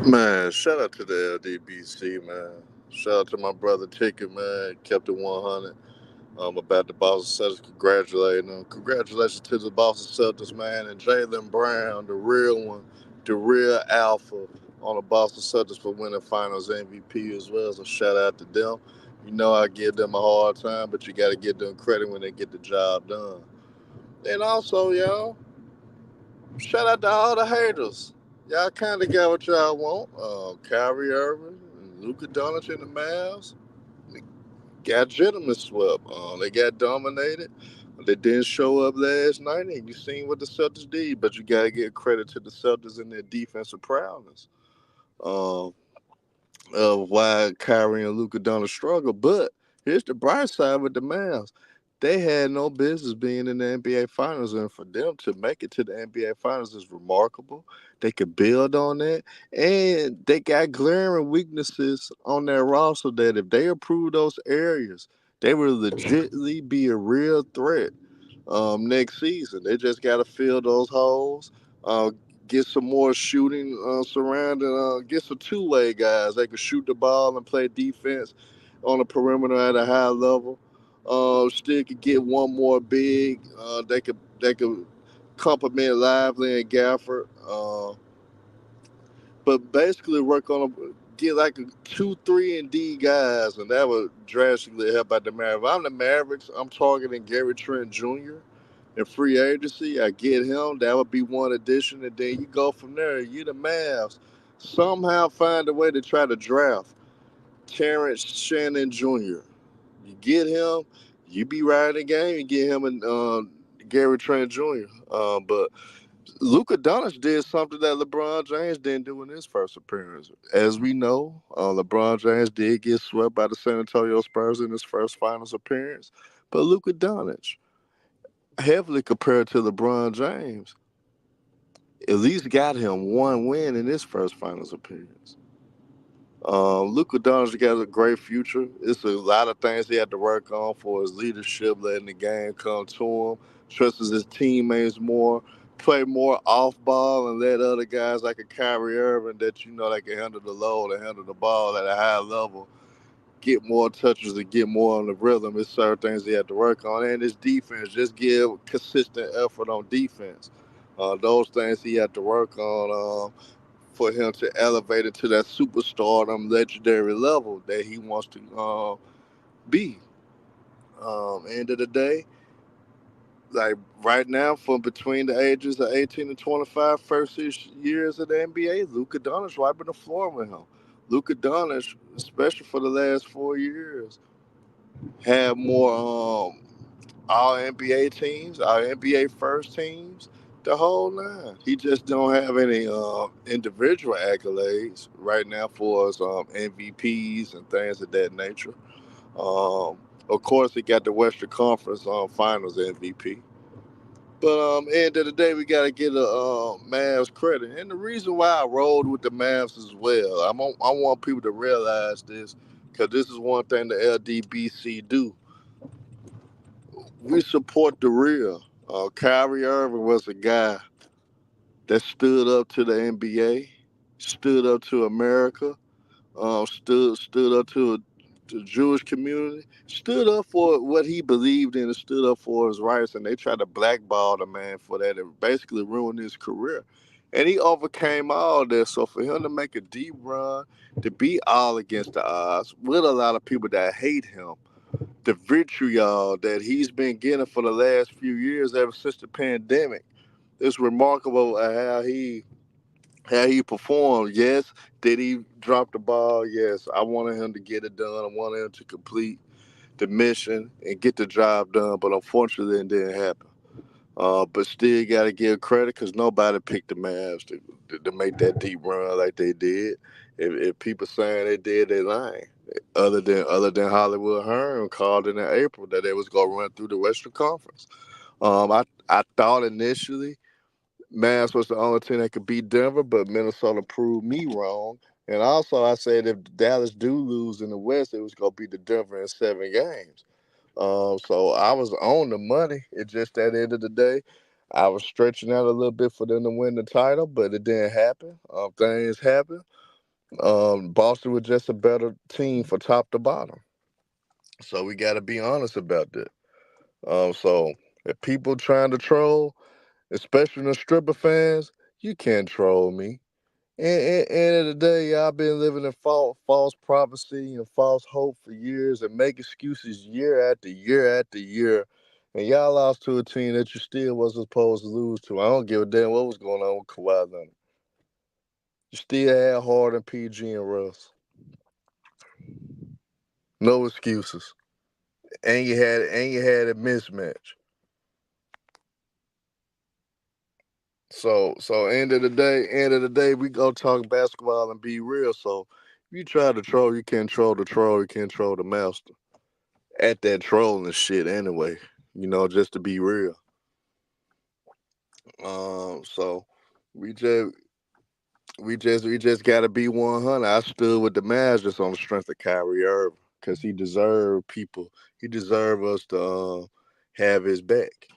Man, shout out to the LDBC, man. Shout out to my brother Ticket, man. Kept it 100. About the Boston Celtics, congratulating them. Congratulations to the Boston Celtics, man. And Jalen Brown, the real one, the real alpha on the Boston Celtics for winning finals MVP as well. So shout out to them. You know I give them a hard time, but you got to give them credit when they get the job done. And also, y'all, shout out to all the haters. Y'all kind of got what y'all want. Kyrie Irving, Luka Doncic, and the Mavs got gentlemen swept. They got dominated. They didn't show up last night, and you seen what the Celtics did. But you got to give credit to the Celtics and their defensive prowess. Um, of why Kyrie and Luka Doncic struggle. But here's the bright side with the Mavs. They had no business being in the NBA Finals, and for them to make it to the NBA Finals is remarkable. They could build on that, and they got glaring weaknesses on their roster that if they improve those areas, they will legitimately be a real threat next season. They just got to fill those holes, uh, get some more shooting surrounding, get some two-way guys. They can shoot the ball and play defense on the perimeter at a high level. Still could get one more big. They could complement Lively and Gafford. But basically work on get like a 2, 3, and D guys, and that would drastically help out the Mavericks. If I'm the Mavericks, I'm targeting Gary Trent Jr. in free agency. I get him. That would be one addition, and then you go from there. You the Mavs somehow find a way to try to draft Terrence Shannon Jr. You get him, you be riding the game. You get him and Gary Trent Jr. But Luka Doncic did something that LeBron James didn't do in his first appearance. As we know, LeBron James did get swept by the San Antonio Spurs in his first finals appearance. But Luka Doncic, heavily compared to LeBron James, at least got him one win in his first finals appearance. Luka Doncic got a great future. It's a lot of things he had to work on for his leadership, letting the game come to him, trusts his teammates more, play more off ball, and let other guys like a Kyrie Irving that you know that can handle the load and handle the ball at a high level get more touches and get more on the rhythm. It's certain things he had to work on. And his defense, just give consistent effort on defense. Those things he had to work on for him to elevate it to that superstardom, legendary level that he wants to be. End of the day, like right now, from between the ages of 18 and 25, first 6 years of the NBA, Luka Doncic wiping the floor with him. Luka Doncic, especially for the last 4 years, had more all NBA teams, our NBA first teams, the whole nine. He just don't have any individual accolades right now for us MVPs and things of that nature. Of course, he got the Western Conference Finals MVP. But end of the day, we got to get a Mavs credit, and the reason why I rolled with the Mavs as well, I want people to realize this because this is one thing the LDBC do. We support the real. Kyrie Irving was a guy that stood up to the NBA, stood up to America, stood up to the Jewish community, stood up for what he believed in, and stood up for his rights. And they tried to blackball the man for that and basically ruin his career. And he overcame all this. So for him to make a deep run, to be all against the odds with a lot of people that hate him, the vitriol that he's been getting for the last few years ever since the pandemic. It's remarkable how he performed. Yes, did he drop the ball? Yes, I wanted him to get it done. I wanted him to complete the mission and get the job done, but unfortunately, it didn't happen. But still, got to give credit because nobody picked the Mavs to make that deep run like they did. If people saying they did, they lying. Other than Hollywood Hearn called in April that they was gonna run through the Western Conference. I thought initially Mavs was the only team that could beat Denver, but Minnesota proved me wrong. And also, I said if Dallas do lose in the West, it was gonna be the Denver in 7 games. So I was on the money. It just at the end of the day, I was stretching out a little bit for them to win the title, but it didn't happen. Things happen. Boston was just a better team for top to bottom. So we got to be honest about that. So if people trying to troll, especially the stripper fans, you can't troll me. And end of the day, y'all been living in false prophecy and false hope for years and make excuses year after year after year. And y'all lost to a team that you still wasn't supposed to lose to. I don't give a damn what was going on with Kawhi Leonard. You still had Harden, PG, and Russ. No excuses. And you had a mismatch. So end of the day, we go talk basketball and be real. So if you try to troll, you can't troll the troll, you can't troll the master. At that trolling shit anyway. Just to be real. So we just we just gotta be 100. I stood with the Mavs just on the strength of Kyrie Irving because he deserved people. He deserved us to have his back,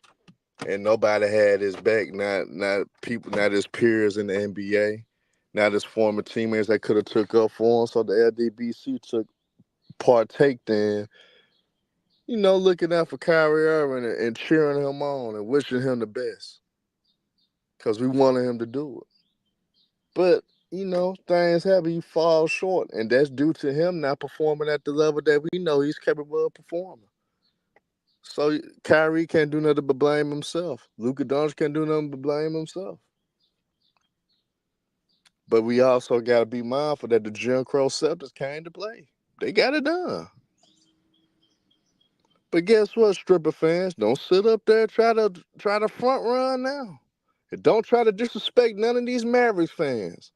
and nobody had his back. Not people, not his peers in the NBA, not his former teammates that could have took up for him. So the LDBC took partake in looking out for Kyrie Irving and cheering him on and wishing him the best because we wanted him to do it. But, things happen, you fall short, and that's due to him not performing at the level that we know he's capable of performing. So Kyrie can't do nothing but blame himself. Luka Doncic can't do nothing but blame himself. But we also got to be mindful that the Jim Crow Celtics came to play. They got it done. But guess what, stripper fans? Don't sit up there and try to front run now. And don't try to disrespect none of these Mavericks fans.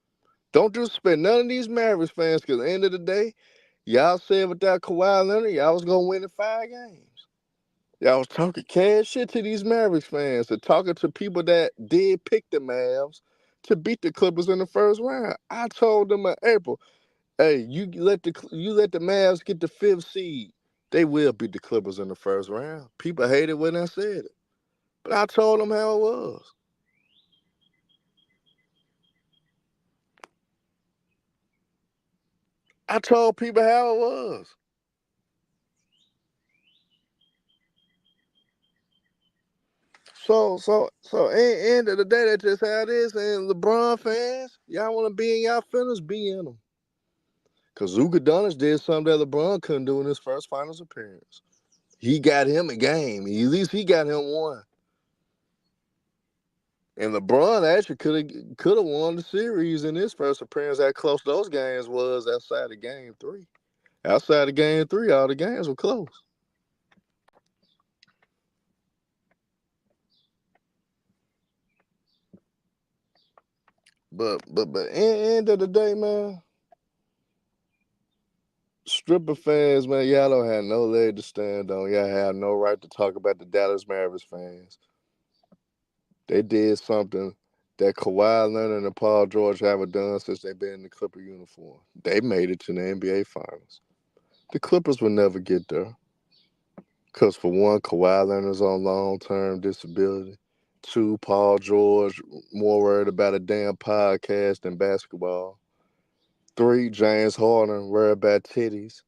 Don't disrespect none of these Mavericks fans because at the end of the day, y'all said without Kawhi Leonard, y'all was going to win in 5 games. Y'all was talking cash shit to these Mavericks fans and talking to people that did pick the Mavs to beat the Clippers in the first round. I told them in April, hey, you let the Mavs get the 5th seed. They will beat the Clippers in the first round. People hated when I said it. But I told them how it was. I told people how it was. End of the day, that's just how it is. And LeBron fans, y'all want to be in y'all feelings, be in them. Because Luka Doncic did something that LeBron couldn't do in his first finals appearance. He got him a game. At least he got him one. And LeBron actually could have won the series in his first appearance. How close those games was outside of game three. Outside of game three, all the games were close. But end of the day, man, stripper fans, man, y'all don't have no leg to stand on. Y'all have no right to talk about the Dallas Mavericks fans. They did something that Kawhi Leonard and Paul George haven't done since they've been in the Clipper uniform. They made it to the NBA Finals. The Clippers will never get there. Because for one, Kawhi Leonard's on long-term disability. Two, Paul George more worried about a damn podcast than basketball. Three, James Harden worried about titties.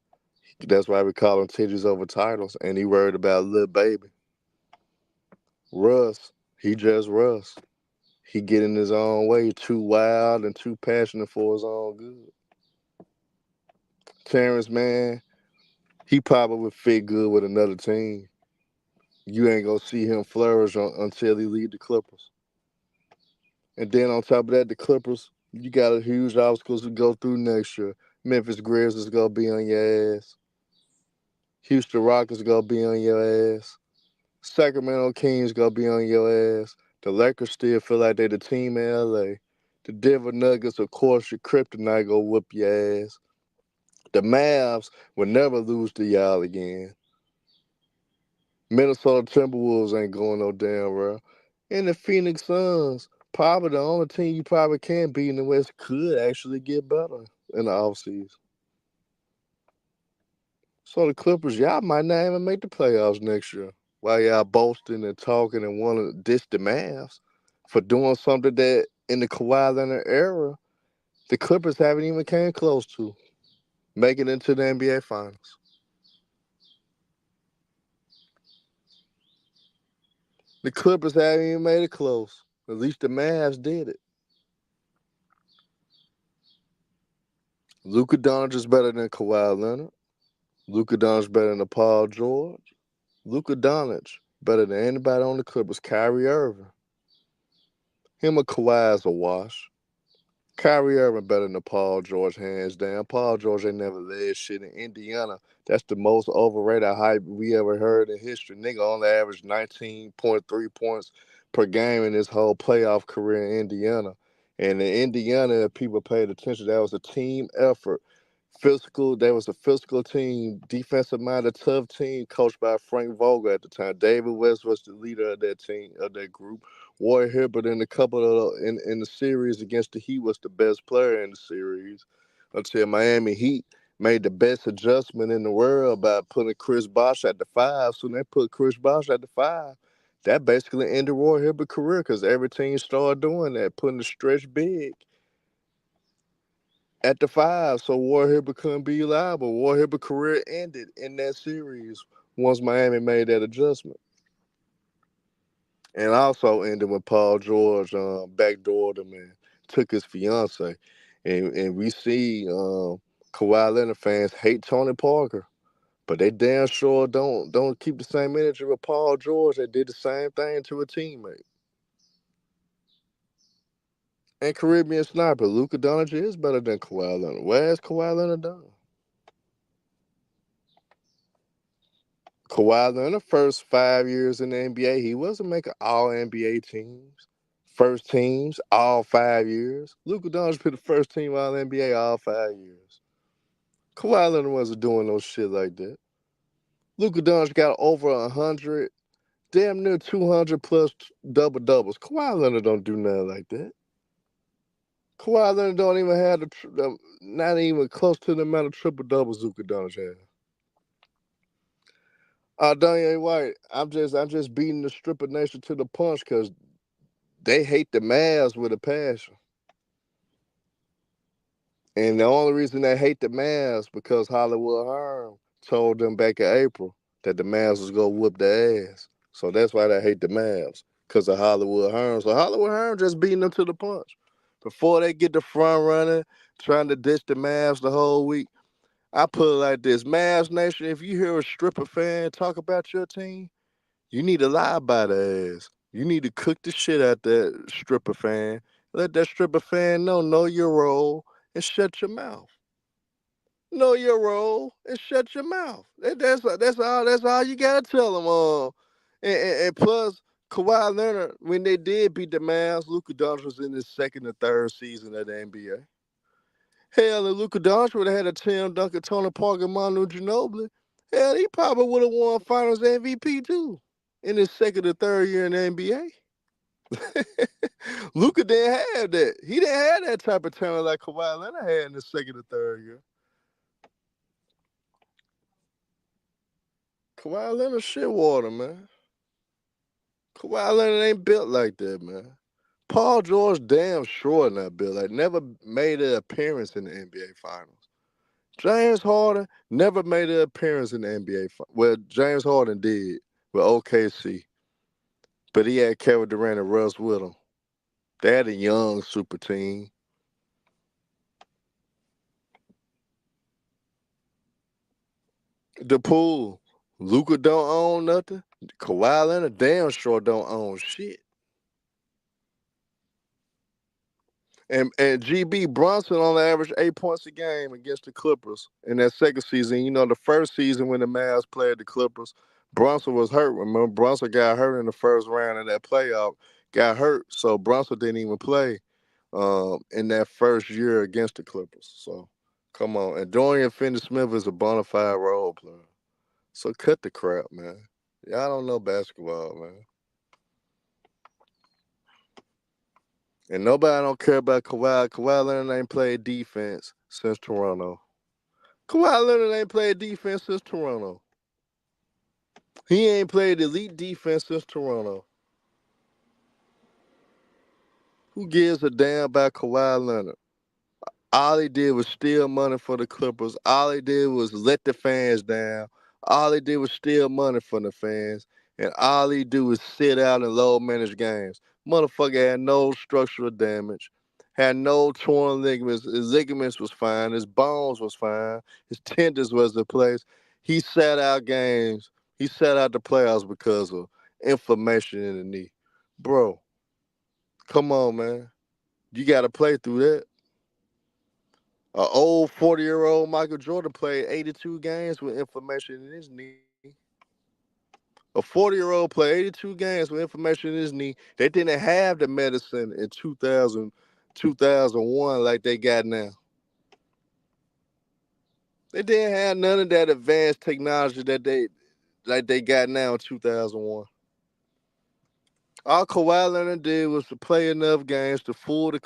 That's why we call him titties over titles. And he worried about little baby. Russ, he just Russ. He get in his own way, too wild and too passionate for his own good. Terrence, man, he probably would fit good with another team. You ain't gonna see him flourish until he lead the Clippers. And then on top of that, the Clippers, you got a huge obstacles to go through next year. Memphis Grizzlies gonna be on your ass. Houston Rockets gonna be on your ass. Sacramento Kings gonna be on your ass. The Lakers still feel like they the team in LA. The Denver Nuggets, of course, your kryptonite gonna whoop your ass. The Mavs will never lose to y'all again. Minnesota Timberwolves ain't going no damn well. And the Phoenix Suns, probably the only team you probably can beat in the West, could actually get better in the offseason. So the Clippers, y'all might not even make the playoffs next year. While y'all boasting and talking and want to diss the Mavs for doing something that in the Kawhi Leonard era The Clippers haven't even came close to making it into the NBA Finals. The Clippers haven't even made it close. At least the Mavs did it. Luka Doncic is better than Kawhi Leonard. Luka Doncic better than Paul George. Luka Doncic better than anybody on the Clippers. Kyrie Irving. Him or Kawhi is a wash. Kyrie Irving better than Paul George, hands down. Paul George ain't never led shit in Indiana. That's the most overrated hype we ever heard in history. Nigga only averaged 19.3 points per game in his whole playoff career in Indiana. And in Indiana, if people paid attention, that was a team effort. Physical, there was a physical team, defensive minded, tough team coached by Frank Vogel at the time. David West was the leader of that team, of that group. Roy Hibbert in a couple of in the series against the Heat was the best player in the series until Miami Heat made the best adjustment in the world by putting Chris Bosh at the five. So when they put Chris Bosh at the five, that basically ended Roy Hibbert's career because every team started doing that, putting the stretch big at the five, so War Hibbert couldn't be liable. War Hibbert's career ended in that series once Miami made that adjustment. And also ended when Paul George backdoored him and took his fiance. And we see Kawhi Leonard fans hate Tony Parker, but they damn sure don't keep the same energy with Paul George that did the same thing to a teammate. And Caribbean sniper, Luka Doncic is better than Kawhi Leonard. Where has Kawhi Leonard done? Kawhi Leonard, the first 5 years in the NBA, he wasn't making all NBA teams, first teams, all 5 years. Luka Doncic put the first team all NBA all 5 years. Kawhi Leonard wasn't doing no shit like that. Luka Doncic got over 100, damn near 200 plus double doubles. Kawhi Leonard don't do nothing like that. Kawhi Leonard don't even have not even close to the amount of triple doubles Luka Doncic has. Danya White, I'm just beating the stripper nation to the punch because they hate the Mavs with a passion. And the only reason they hate the Mavs because Hollywood Harm told them back in April that the Mavs was gonna whoop their ass. So that's why they hate the Mavs, because of Hollywood Harm. So Hollywood Harm just beating them to the punch. Before they get the front running, trying to ditch the Mavs the whole week. I put it like this. Mavs Nation, if you hear a stripper fan talk about your team, you need to lie about the ass. You need to cook the shit out that stripper fan. Let that stripper fan know your role, and shut your mouth. Know your role and shut your mouth. That's all you gotta tell them. And plus, Kawhi Leonard, when they did beat the Mavs, Luka Doncic was in his second or third season of the NBA. Hell, if Luka Doncic would have had a Tim Duncan, Tony Parker, Manu Ginobili, hell, he probably would have won Finals MVP too in his second or third year in the NBA. Luka didn't have that. He didn't have that type of talent like Kawhi Leonard had in his second or third year. Kawhi Leonard shit water, man. Kawhi Leonard ain't built like that, man. Paul George damn sure not built like, never made an appearance in the NBA Finals. James Harden never made an appearance in the NBA Finals. Well, James Harden did with OKC, but he had Kevin Durant and Russ with him. They had a young super team. The pool. Luka don't own nothing. Kawhi Leonard damn sure don't own shit. And GB Brunson only averaged 8 points a game against the Clippers in that second season. You know, the first season when the Mavs played the Clippers, Brunson was hurt. Remember, Brunson got hurt in the first round of that playoff. Got hurt, so Brunson didn't even play in that first year against the Clippers. So, come on. And Dorian Finney-Smith is a bona fide role player. So cut the crap, man. Y'all don't know basketball, man. And nobody don't care about Kawhi. Kawhi Leonard ain't played defense since Toronto. Kawhi Leonard ain't played defense since Toronto. He ain't played elite defense since Toronto. Who gives a damn about Kawhi Leonard? All he did was steal money for the Clippers. All he did was let the fans down. All he did was steal money from the fans. And all he do is sit out in low managed games. Motherfucker had no structural damage, had no torn ligaments. His ligaments was fine. His bones was fine. His tendons was in place. He sat out games. He sat out the playoffs because of inflammation in the knee. Bro, come on, man. You got to play through that. An old 40-year-old Michael Jordan played 82 games with inflammation in his knee. A 40-year-old played 82 games with inflammation in his knee. They didn't have the medicine in 2001 like they got now. They didn't have none of that advanced technology that they got now in 2001. All Kawhi Leonard did was to play enough games to fool the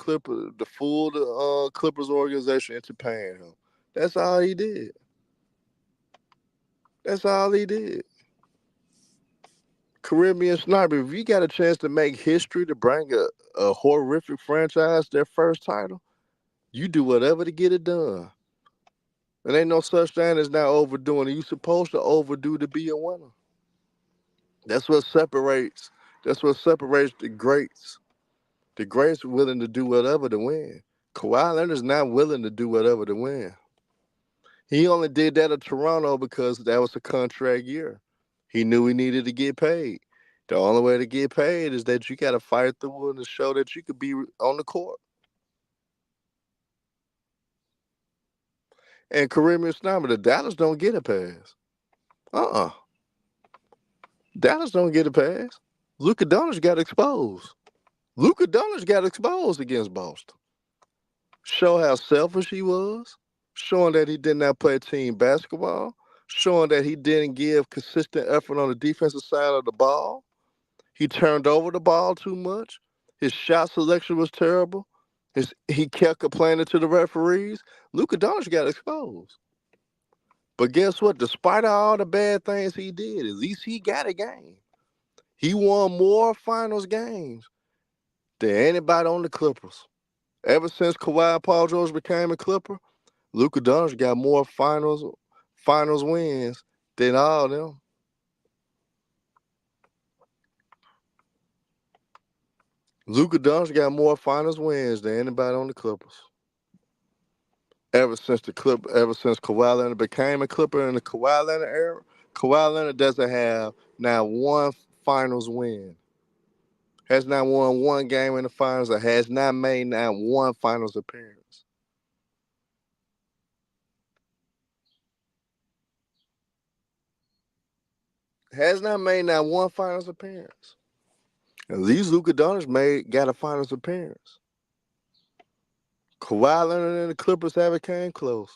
Clippers organization into paying him. That's all he did. That's all he did. Caribbean Sniper, if you got a chance to make history to bring a horrific franchise their first title, you do whatever to get it done. There ain't no such thing as not overdoing it. You supposed to overdo to be a winner. That's what separates. That's what separates the greats. The greats are willing to do whatever to win. Kawhi Leonard's not willing to do whatever to win. He only did that at Toronto because that was a contract year. He knew he needed to get paid. The only way to get paid is that you got to fight through it and show that you could be on the court. And Caribbean Sniper, the Dallas don't get a pass. Uh-uh. Dallas don't get a pass. Luka Doncic got exposed. Luka Doncic got exposed against Boston. Show how selfish he was. Showing that he did not play team basketball. Showing that he didn't give consistent effort on the defensive side of the ball. He turned over the ball too much. His shot selection was terrible. He kept complaining to the referees. Luka Doncic got exposed. But guess what? Despite all the bad things he did, at least he got a game. He won more finals games than anybody on the Clippers. Ever since Kawhi Paul George became a Clipper, Luka Doncic got more finals wins than all of them. Luka Doncic got more finals wins than anybody on the Clippers. Ever since Kawhi Leonard became a Clipper in the Kawhi Leonard era, Kawhi Leonard doesn't have now one finals win. Has not won one game in the finals or has not made not one finals appearance. Has not made not one finals appearance. At least Luka Doncic got a finals appearance. Kawhi Leonard and the Clippers haven't came close.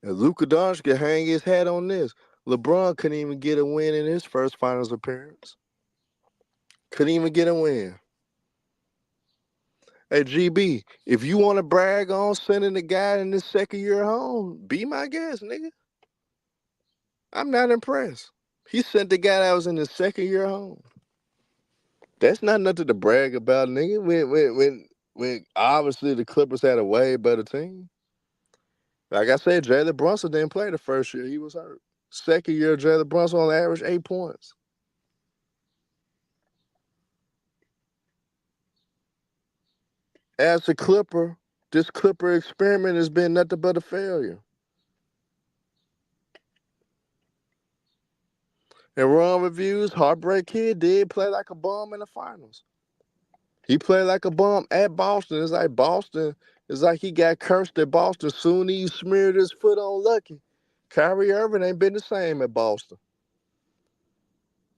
And Luka Doncic can hang his hat on this. LeBron couldn't even get a win in his first finals appearance. Couldn't even get a win. Hey, GB, if you want to brag on sending the guy in his second year home, be my guest, nigga. I'm not impressed. He sent the guy that was in his second year home. That's not nothing to brag about, nigga. When obviously the Clippers had a way better team. Like I said, Jalen Brunson didn't play the first year. He was hurt. Second year, Jalen Brunson on average 8 points. As a Clipper, this Clipper experiment has been nothing but a failure. And Ron Reviews, Heartbreak Kid did play like a bum in the finals. He played like a bum at Boston. It's like he got cursed at Boston. Soon he smeared his foot on Lucky. Kyrie Irving ain't been the same at Boston.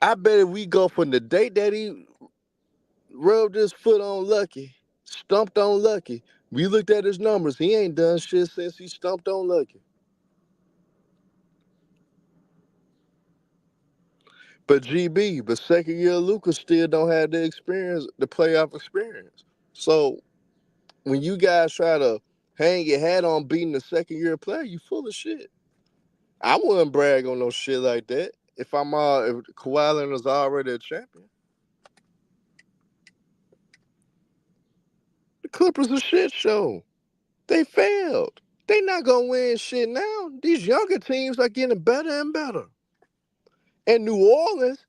I bet if we go from the date that he rubbed his foot on Lucky, stumped on Lucky, we looked at his numbers. He ain't done shit since he stumped on Lucky. But second year Lucas still don't have the experience, the playoff experience. So when you guys try to hang your hat on beating the second year player, you full of shit. I wouldn't brag on no shit like that. If Kawhi Leonard's already a champion, the Clippers a shit show. They failed. They not gonna win shit now. These younger teams are getting better and better. And New Orleans,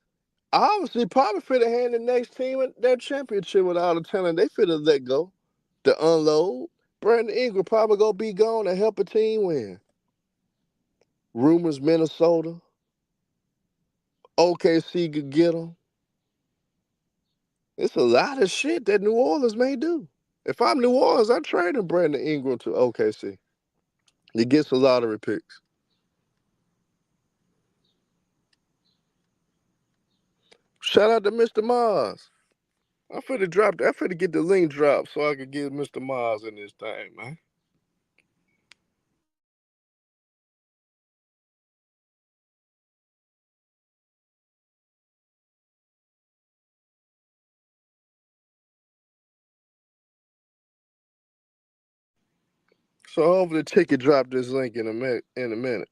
obviously, probably fit to hand the next team their championship with all the talent they fit to let go, to unload. Brandon Ingram probably gonna be gone to help a team win. Rumors Minnesota, OKC could get them. It's a lot of shit that New Orleans may do. If I'm New Orleans, I'm trading Brandon Ingram to OKC. He gets a lottery picks. Shout out to Mr. Mars. I finna get the link dropped so I can get Mr. Mars in this thing, man. So hopefully the ticket drop this link in a minute.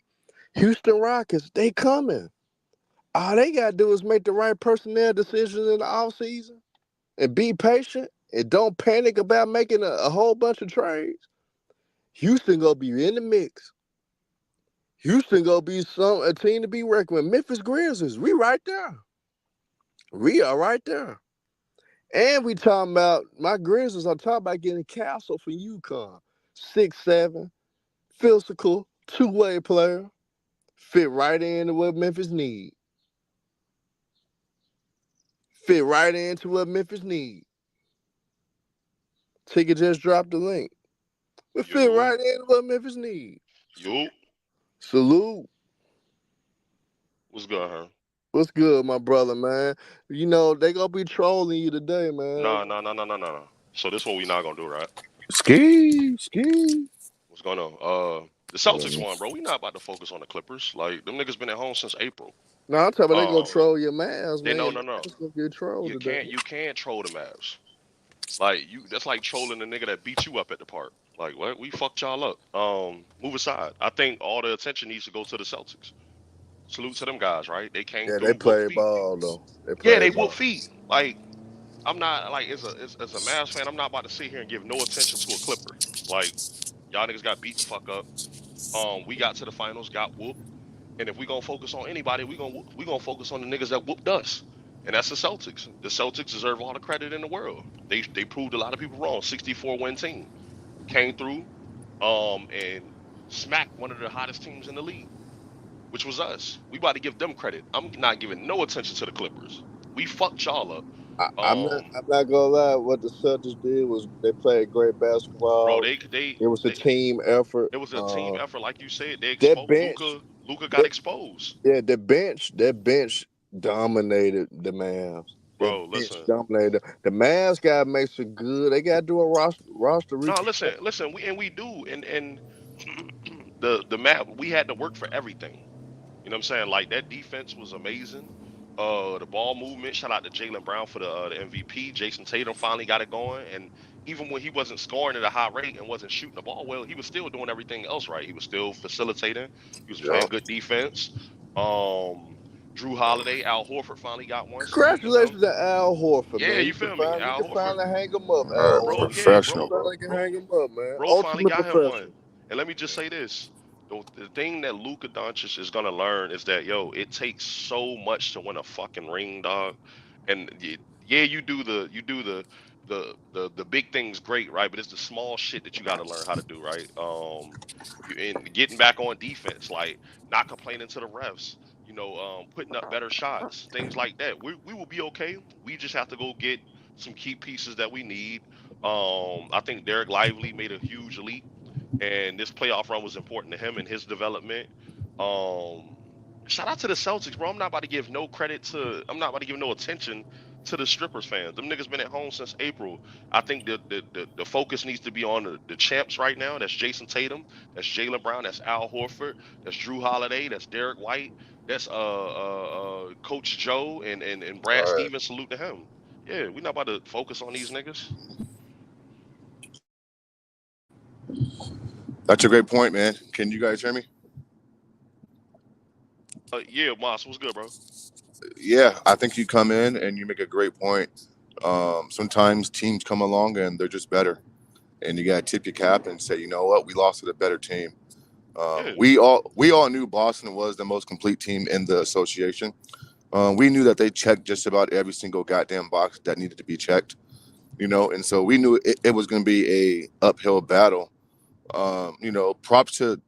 Houston Rockets, they coming. All they gotta do is make the right personnel decisions in the offseason and be patient and don't panic about making a whole bunch of trades. Houston gonna be in the mix. Houston gonna be a team to be reckoned with. Memphis Grizzlies, we right there. We are right there. And we talking about my Grizzlies. I'm talking about getting Castle from UConn. 6'7", physical, two-way player. Fit right into what Memphis need. Fit right into what Memphis need. Ticket just dropped the link. It fit right into what Memphis need. Yo. Salute. What's good, huh? What's good, my brother, man? You know, they gonna be trolling you today, man. Nah. So this what we not gonna do, right? Ski. What's going on? The Celtics won, bro. We not about to focus on the Clippers. Like, them niggas been at home since April. No, I'm talking about they gonna troll your Mavs, man. No. It's gonna get trolled today. You can't troll the Mavs. Like, that's like trolling the nigga that beat you up at the park. Like, what? We fucked y'all up. Move aside. I think all the attention needs to go to the Celtics. Salute to them guys, right? They came through. They play ball though. They whoop feet. Like, I'm not like as a Mavs fan, I'm not about to sit here and give no attention to a Clipper. Like, y'all niggas got beat the fuck up. We got to the finals, got whooped. And if we gonna focus on anybody, we gonna focus on the niggas that whooped us. And that's the Celtics. The Celtics deserve all the credit in the world. They proved a lot of people wrong. 64-win team. Came through and smacked one of the hottest teams in the league, which was us. We about to give them credit. I'm not giving no attention to the Clippers. We fucked y'all up. I'm not gonna lie. What the Celtics did was they played great basketball. Bro, it was a team effort. It was a team effort, like you said. They exposed Luka got exposed. Yeah, that bench dominated the Mavs. Bro, listen. Dominated. The Mavs gotta make some good. They gotta do a roster. No, listen. We do, and the Mavs. We had to work for everything. You know what I'm saying? Like, that defense was amazing. The ball movement. Shout out to Jaylen Brown for the MVP. Jason Tatum finally got it going, and even when he wasn't scoring at a high rate and wasn't shooting the ball well, he was still doing everything else right. He was still facilitating. He was playing good defense. Drew Holiday, Al Horford finally got one. Congratulations to Al Horford. Yeah, man. You feel me? Al Horford finally hang him up. Professional. Hang him up, man. Bro finally got him one. And let me just say this. The thing that Luka Doncic is gonna learn is that, it takes so much to win a fucking ring, dog. And yeah, you do the big things great, right? But it's the small shit that you got to learn how to do, right? And getting back on defense, like not complaining to the refs, putting up better shots, things like that. We will be okay. We just have to go get some key pieces that we need. I think Derek Lively made a huge leap, and this playoff run was important to him and his development. Shout out to the Celtics, bro. I'm not about to give no attention to the strippers fans. Them niggas been at home since April. I think the focus needs to be on the champs right now. That's Jason Tatum. That's Jaylen Brown. That's Al Horford. That's Drew Holiday. That's Derek White. That's Coach Joe and Brad Stevens. Salute to him. Yeah, we're not about to focus on these niggas. That's a great point, man. Can you guys hear me? Yeah, Moss, what's good, bro? Yeah, I think you come in and you make a great point. Sometimes teams come along and they're just better. and you got to tip your cap and say, you know what, we lost to the better team. Yeah. We all knew Boston was the most complete team in the association. We knew that they checked just about every single goddamn box that needed to be checked, and so we knew it was going to be a uphill battle. Props to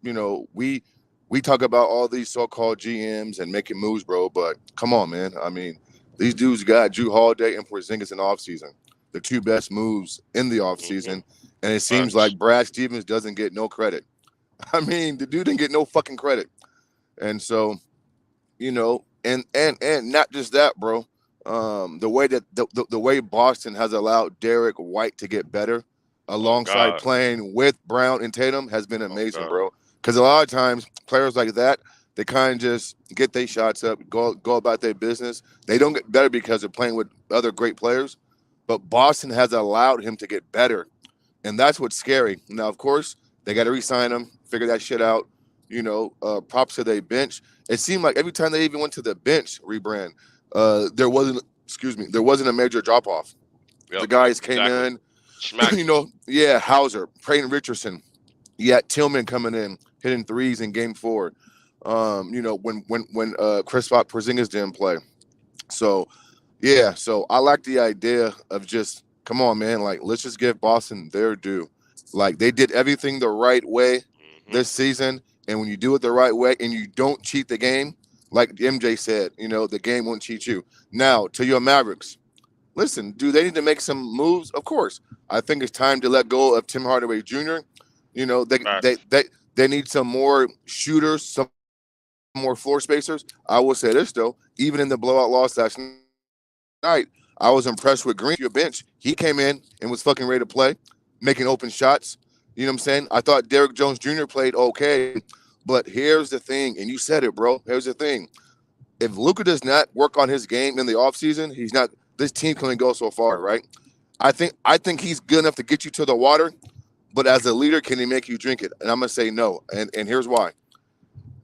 we talk about all these so-called GMs and making moves, bro. But come on, man. I mean, these dudes got Drew Holiday and Porzingis in offseason, the two best moves in the Mm-hmm. offseason, and it seems Facts. like Brad Stevens doesn't get no credit. I mean, the dude didn't get no fucking credit, and so and not just that, bro. The way that the way Boston has allowed Derek White to get better Oh alongside God. playing with Brown and Tatum has been Oh amazing, God. bro. Because a lot of times players like that, they kind of just get their shots up, go about their business. They don't get better because they're playing with other great players, but Boston has allowed him to get better, and that's what's scary. Now, of course, they got to re-sign him, figure that shit out. Props to their bench. It seemed like every time they even went to the bench rebrand, there wasn't a major drop off. Yep. The guys came Exactly. in, Smacked him. yeah, Hauser, Peyton Richardson, you had Tillman coming in, hitting threes in Game 4. When Chris Porzingis didn't play. So yeah, so I like the idea of just come on, man. Like, let's just give Boston their due. Like, they did everything the right way Mm-hmm. this season, and when you do it the right way and you don't cheat the game, like MJ said, the game won't cheat you. Now, to your Mavericks, listen, do they need to make some moves? Of course. I think it's time to let go of Tim Hardaway Jr. You know, they they Facts. they they need some more shooters, some more floor spacers. I will say this though, even in the blowout loss last night, I was impressed with Green. Your bench, he came in and was fucking ready to play, making open shots. You know what I'm saying? I thought Derrick Jones Jr. played okay, but here's the thing, and you said it, bro. Here's the thing. If Luka does not work on his game in the offseason, he's not. This team can only go so far, right? I think he's good enough to get you to the water, but as a leader, can he make you drink it? And I'm gonna say no. And here's why.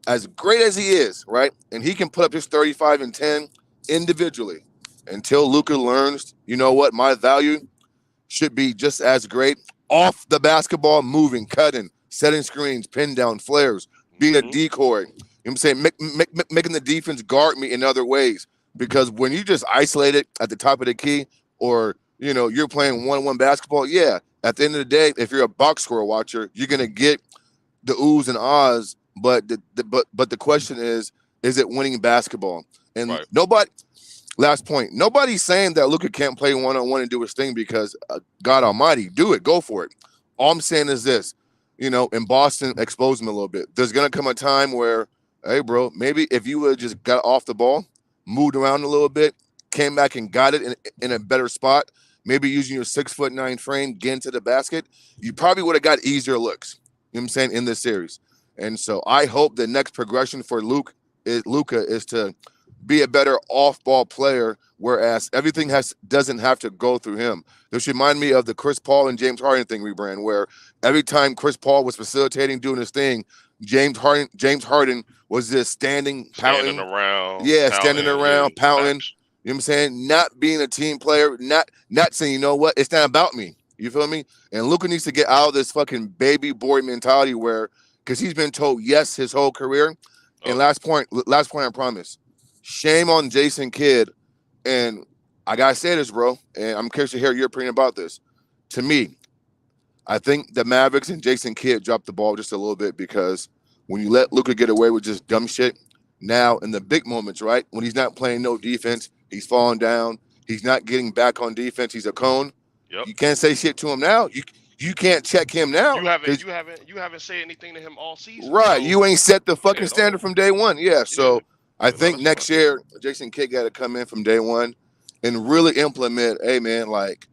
As great as he is, right? And he can put up his 35 and 10 individually until Luka learns, you know what, my value should be just as great off the basketball, moving, cutting, setting screens, pin down, flares, being a Mm-hmm. decoy. You know what I'm saying? Making the defense guard me in other ways. Because when you just isolate it at the top of the key, or you're playing one-on-one basketball, yeah. At the end of the day, if you're a box score watcher, you're gonna get the oohs and ahs. But the question is it winning basketball? And Right. nobody. Last point. Nobody's saying that Luka can't play one-on-one and do his thing because God Almighty, do it, go for it. All I'm saying is this, in Boston, expose him a little bit. There's gonna come a time where, hey, bro, maybe if you would just got off the ball, moved around a little bit, came back and got it in a better spot, maybe using your 6'9" frame, get into the basket, you probably would have got easier looks. You know what I'm saying, in this series. And so I hope the next progression for Luka is to be a better off-ball player, whereas everything doesn't have to go through him. This remind me of the Chris Paul and James Harden thing rebrand, where every time Chris Paul was facilitating, doing his thing, James Harden was just standing, Standing pouting, around, yeah, standing pouting. Yeah. around, pouting. Facts. You know what I'm saying? Not being a team player, not saying, you know what, it's not about me. You feel me? And Luka needs to get out of this fucking baby boy mentality where, because he's been told yes his whole career. And Oh. last point, I promise. Shame on Jason Kidd. And I gotta say this, bro. And I'm curious to hear your opinion about this. To me, I think the Mavericks and Jason Kidd dropped the ball just a little bit, because when you let Luka get away with just dumb shit, now in the big moments, right? When he's not playing no defense, he's falling down, he's not getting back on defense, he's a cone. Yep. You can't say shit to him now. You can't check him now. You haven't 'Cause you haven't said anything to him all season. right, So you ain't set the yeah, fucking standard from day one. Yeah, yeah. so I No, think that's next fine. year Jason Kidd got to come in from day one and really implement. Hey man, like,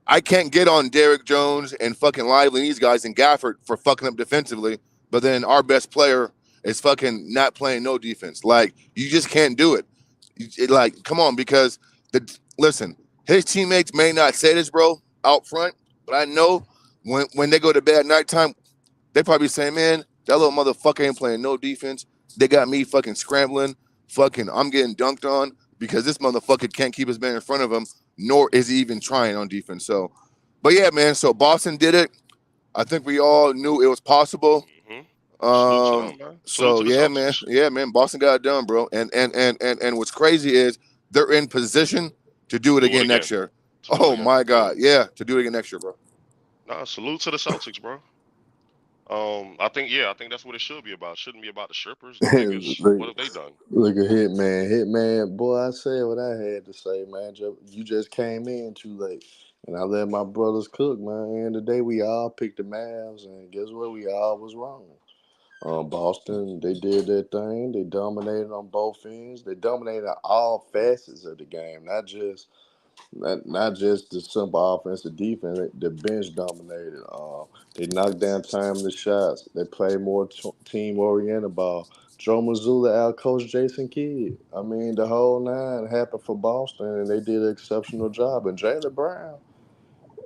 I can't get on Derrick Jones and fucking Lively and these guys and Gafford for fucking up defensively, but then our best player is fucking not playing no defense. Like, you just can't do it. Like, come on, because listen, his teammates may not say this, bro, out front, but I know when they go to bed at nighttime, they probably say, man, that little motherfucker ain't playing no defense. They got me fucking scrambling. Fucking, I'm getting dunked on because this motherfucker can't keep his man in front of him, nor is he even trying on defense. So, But yeah, man. So Boston did it. I think we all knew it was possible. Hmm. Salute to them, man. Salute So to the yeah, man. Celtics. Yeah, man. Boston got it done, bro. And what's crazy is they're in position to do To it do it again next again. year. To do it Oh again. my Yeah. God. Yeah, to do it again next year, bro. Nah, salute to the Celtics, bro. I think that's what it should be about. It shouldn't be about the strippers. Them niggas, look, what have they done? look at Hitman. Hitman, boy, I said what I had to say, man. You just came in too late. And I let my brothers cook, man. And today we all picked the Mavs, and guess what? We all was wrong. Boston, they did their thing. They dominated on both ends. They dominated all facets of the game, not just the simple offensive defense. The bench dominated. They knocked down timely shots. They played more team oriented ball. Joe Mazzulla out coached Jason Kidd. I mean, the whole nine happened for Boston, and they did an exceptional job. And Jaylen Brown,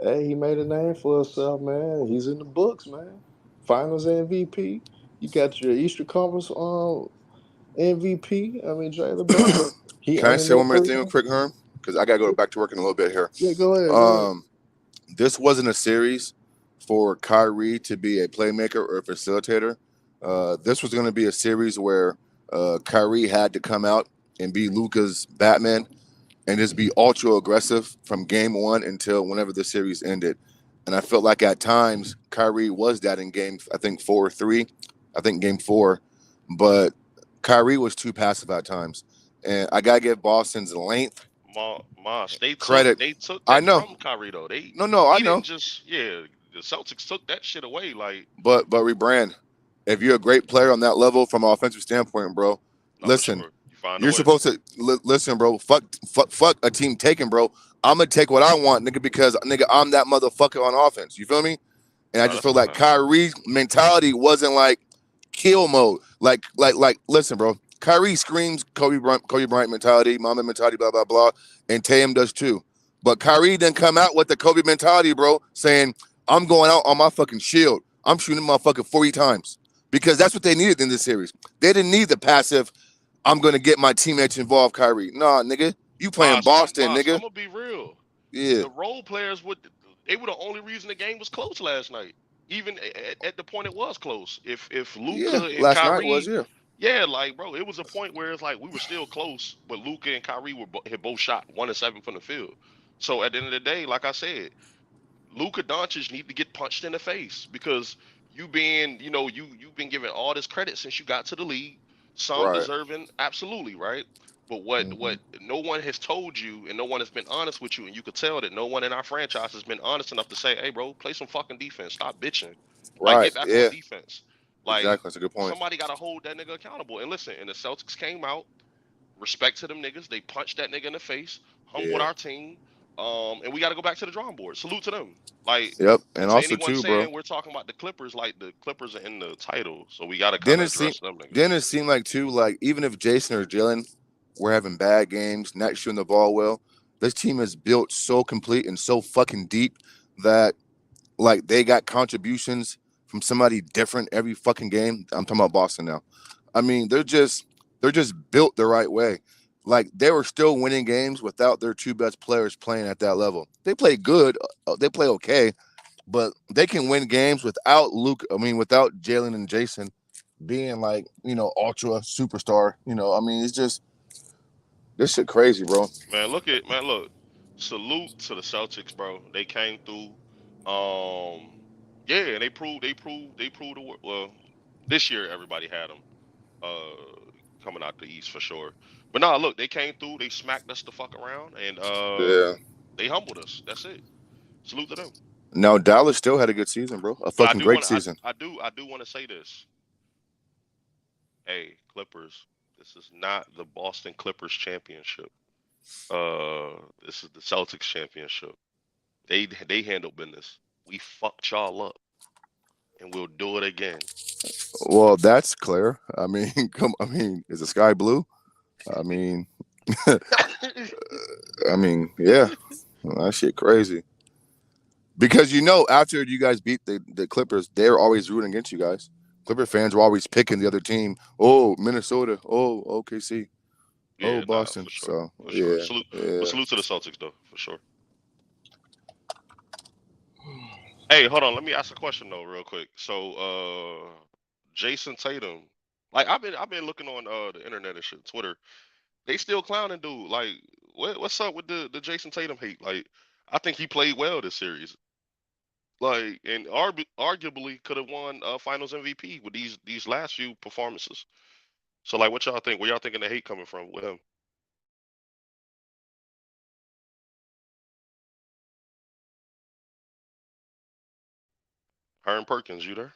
hey, he made a name for himself, man. He's in the books, man. Finals MVP. You got your Eastern Conference MVP. I mean, Jaylen Brown. He Can I earning say that one more thing real $300. quick, Herm? Because I gotta go back to work in a little bit here. Yeah, go ahead, go ahead. Um, this wasn't a series for Kyrie to be a playmaker or a facilitator. This was going to be a series where Kyrie had to come out and be Luka's Batman and just be ultra aggressive from game one until whenever the series ended. And I felt like at times Kyrie was that in game, I think 4 or 3, I think game 4, but Kyrie was too passive at times. And I gotta give Boston's length Mosh, credit. they took I that know, from Kyrie though. no, I He didn't know, just the Celtics took that shit away. Like, but rebrand. If you're a great player on that level from an offensive standpoint, bro, not for listen, sure. You find a you're way. supposed to listen, bro. Fuck a team taking, bro. I'm gonna take what I want, nigga, because nigga, I'm that motherfucker on offense. You feel me? And I No, just that's a feel like fact. Kyrie's mentality wasn't like kill mode. Like, listen, bro. Kyrie screams Kobe Bryant mentality, Mamba mentality, blah blah blah, and Tatum does too. But Kyrie didn't come out with the Kobe mentality, bro, saying I'm going out on my fucking shield. I'm shooting motherfucker 40 times because that's what they needed in this series. They didn't need the passive. I'm gonna get my teammates involved, Kyrie. Nah, nigga, you playing Boston, Mosh, I'm nigga. gonna be real. Yeah, The role players would they were the only reason the game was close last night. Even at the point it was close. If yeah. Luca and Last night was Kyrie, yeah, yeah, like bro, it was a point where it's like we were still close, but Luca and Kyrie had both shot 1 and 7 from the field. So at the end of the day, like I said, Luka Doncic need to get punched in the face because you've been given all this credit since you got to the league. Some right. deserving, absolutely, right? But what Mm-hmm. no one has told you and no one has been honest with you, and you could tell that no one in our franchise has been honest enough to say, "Hey, bro, play some fucking defense. Stop bitching. Like Right. get back on Yeah. defense." Like Exactly. That's a good point. somebody got to hold that nigga accountable. And listen, and the Celtics came out. Respect to them niggas. They punched that nigga in the face, humbled Yeah. our team. And we got to go back to the drawing board. Salute to them. Like, Yep. and And to also anyone too, bro. saying we're talking about the Clippers, like the Clippers are in the title, so we got to kind Then of it seemed address them niggas. then it seemed like too, like even if Jason or Jalen were having bad games, not shooting the ball well, this team is built so complete and so fucking deep that like they got contributions from somebody different every fucking game. I'm talking about Boston now. I mean, they're just built the right way. Like they were still winning games without their two best players playing at that level. They play good, they play okay, but they can win games without Luke. I mean, without Jalen and Jason being like ultra superstar. I mean, it's just this shit crazy, bro. Man, look. Salute to the Celtics, bro. They came through. Yeah, and they proved well. This year everybody had them coming out the East for sure. But nah, look, they came through. They smacked us the fuck around, and Yeah. they humbled us. That's it. Salute to them. Now Dallas still had a good season, bro. A But I fucking do great want season. I do want to say this. Hey, Clippers, this is not the Boston Clippers championship. This is the Celtics championship. They handled business. We fucked y'all up, and we'll do it again. Well, that's clear. I mean, I mean, is the sky blue? I mean, I mean, yeah, that shit crazy. Because after you guys beat the Clippers, they're always rooting against you guys. Clipper fans were always picking the other team. Oh, Minnesota. Oh, OKC. Oh, Yeah, nah, Boston. for sure, So for sure. yeah, Salute, but yeah. salute to the Celtics though, for sure. Hey, hold on. Let me ask a question though, real quick. So, Jason Tatum, like I've been looking on the internet and shit, Twitter. They still clowning dude. Like, what's up with the Jason Tatum hate? Like, I think he played well this series. Like, and arguably could have won Finals MVP with these last few performances. So, like, what y'all think? Where y'all thinking the hate coming from with him? Herm Perkins, you there?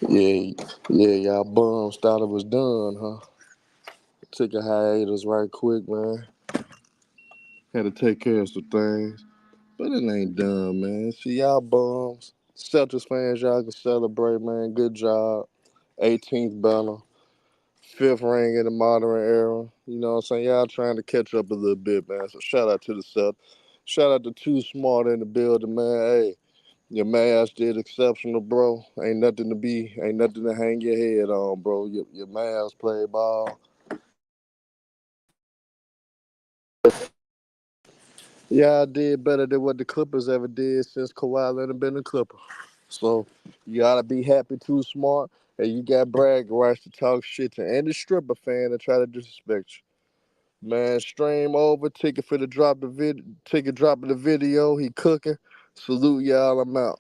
Yeah, y'all bums thought it was done, huh? Took a hiatus right quick, man. Had to take care of some things. But it ain't done, man. See, y'all bums. Celtics fans, y'all can celebrate, man. Good job. 18th banner. Fifth ring in the modern era. You know what I'm saying? Y'all trying to catch up a little bit, man. So shout out to the Celtics. Shout out to Too Smart in the building, man. Hey, your Mavs did exceptional, bro. Ain't nothing to hang your head on, bro. Your Mavs play ball. Y'all did better than what the Clippers ever did since Kawhi Leonard been a Clipper. So you gotta be happy, Too Smart, and you got bragging rights to talk shit to any stripper fan and try to disrespect you. Man, stream over, ticket for the drop the ticket dropping the video. He cooking. Salute y'all. I'm out.